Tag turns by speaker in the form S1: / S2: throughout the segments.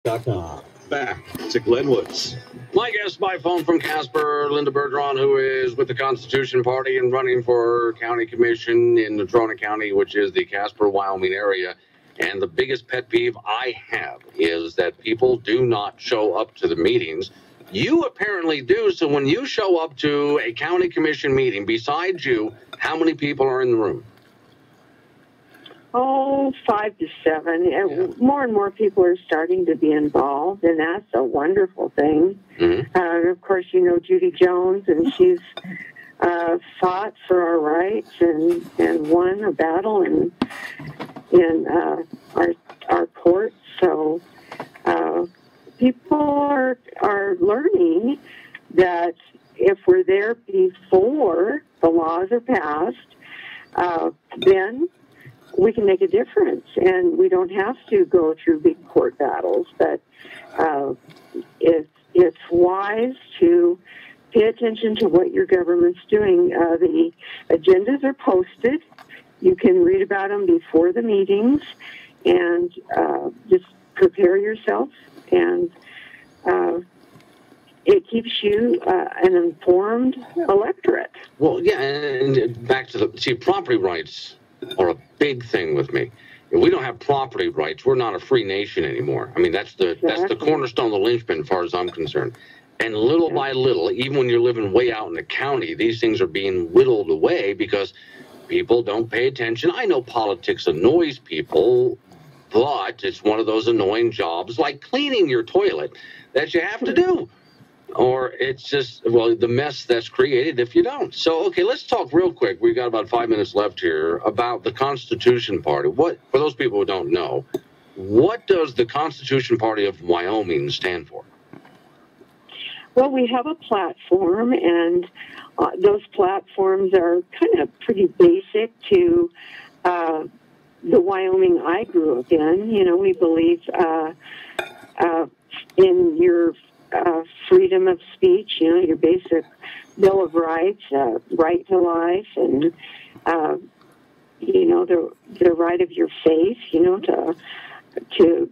S1: Back to Glenwood's. My guest by phone from Casper, Linda Bergeron, who is with the Constitution Party and running for county commission in NATRONA County, which is the Casper, Wyoming area. And the biggest pet peeve I have is that people do not show up to the meetings. You apparently do. So when you show up to a county commission meeting, besides you, how many people are in the room?
S2: Oh, 5 to 7. And more and more people are starting to be involved, and that's a wonderful thing. Mm-hmm. Of course, you know Judy Jones, and she's fought for our rights and won a battle in our courts. So people are learning that if we're there before the laws are passed, then we can make a difference, and we don't have to go through big court battles. But it's wise to pay attention to what your government's doing. The agendas are posted. You can read about them before the meetings, and just prepare yourself. And it keeps you an informed electorate.
S1: Well, yeah, and back to property rights are a big thing with me. If we don't have property rights, we're not a free nation anymore. I mean, that's the cornerstone, the linchpin, as far as I'm concerned. And little by little, even when you're living way out in the county, these things are being whittled away because people don't pay attention. I know politics annoys people, but it's one of those annoying jobs like cleaning your toilet that you have to do. Or it's just, well, the mess that's created if you don't. So, okay, let's talk real quick. We've got about 5 minutes left here about the Constitution Party. What, for those people who don't know, what does the Constitution Party of Wyoming stand for?
S2: Well, we have a platform, and those platforms are kind of pretty basic to the Wyoming I grew up in. You know, we believe in your freedom of speech, you know, your basic Bill of Rights, right to life, and, you know, the right of your faith, you know, to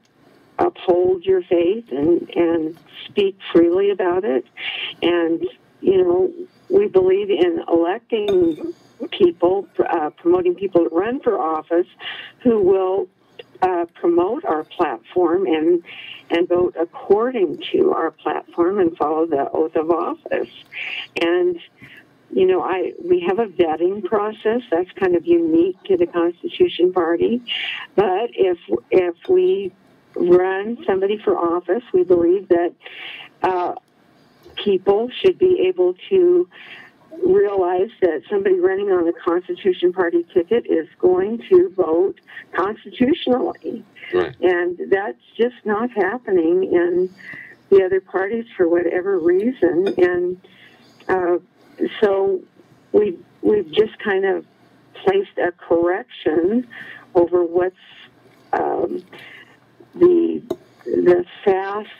S2: uphold your faith and speak freely about it. And, you know, we believe in electing people, promoting people to run for office who will promote our platform and vote according to our platform and follow the oath of office. And, you know, we have a vetting process that's kind of unique to the Constitution Party. But if we run somebody for office, we believe that people should be able to realize that somebody running on the Constitution Party ticket is going to vote constitutionally. Right. And that's just not happening in the other parties for whatever reason. And so we've just kind of placed a correction over what's the fast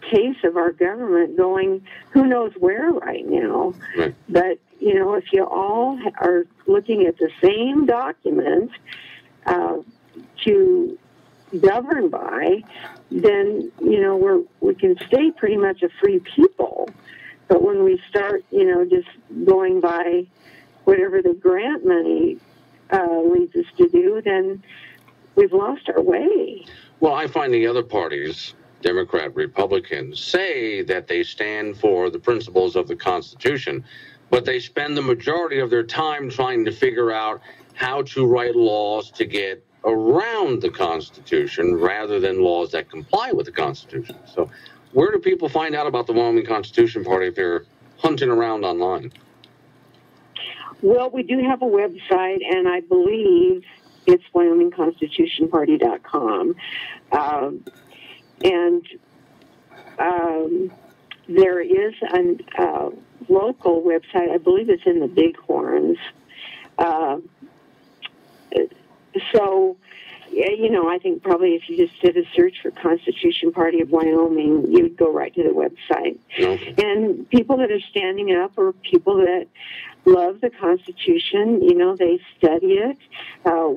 S2: pace of our government going who knows where right now. Right. But, you know, if you all are looking at the same document to govern by, then, you know, we can stay pretty much a free people. But when we start, you know, just going by whatever the grant money leads us to do, then we've lost our way.
S1: Well, I find the other parties, Democrat, Republicans, say that they stand for the principles of the Constitution, but they spend the majority of their time trying to figure out how to write laws to get around the Constitution rather than laws that comply with the Constitution. So where do people find out about the Wyoming Constitution Party if they're hunting around online?
S2: Well, we do have a website, and I believe it's WYOMINGConstitutionParty.com. And there is a local website, I believe it's in the Bighorns. So, you know, I think probably if you just did a search for Constitution Party of Wyoming, you'd go right to the website. Okay. And people that are standing up or people that love the Constitution. You know, they study it.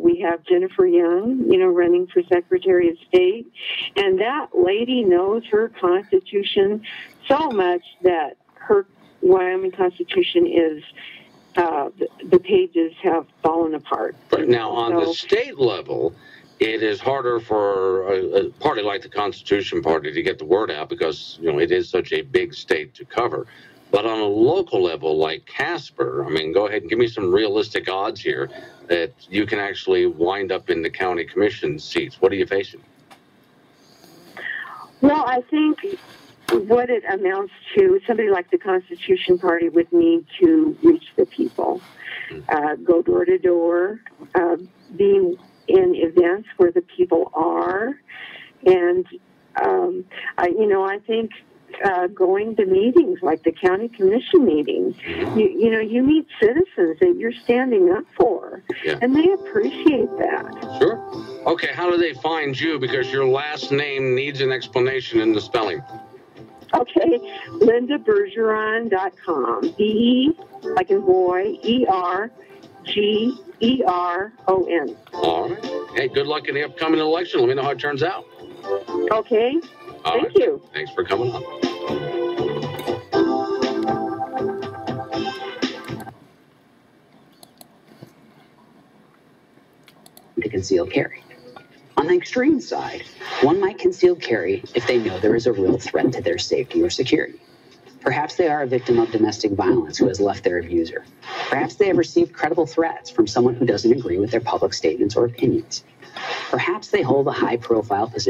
S2: We have Jennifer Young, you know, running for Secretary of State. And that lady knows her Constitution so much that her Wyoming Constitution is, the pages have fallen apart.
S1: But now, on the state level, it is harder for a party like the Constitution Party to get the word out because, you know, it is such a big state to cover. But on a local level like Casper, I mean, go ahead and give me some realistic odds here that you can actually wind up in the county commission seats. What are you facing?
S2: Well, I think what it amounts to, somebody like the Constitution Party would need to reach the people, go door to door, be in events where the people are, and I think going to meetings like the county commission meetings, you meet citizens that you're standing up for, and they appreciate that. Sure.
S1: Okay, how do they find you? Because your last name needs an explanation in the spelling.
S2: Okay, LindaBergeron.com. B like in boy, ERGERON.
S1: All right. Hey, good luck in the upcoming election. Let me know how it turns out.
S2: Okay. Thank you.
S1: Thanks for coming on.
S3: To conceal carry. On the extreme side, one might conceal carry if they know there is a real threat to their safety or security. Perhaps they are a victim of domestic violence who has left their abuser. Perhaps they have received credible threats from someone who doesn't agree with their public statements or opinions. Perhaps they hold a high-profile position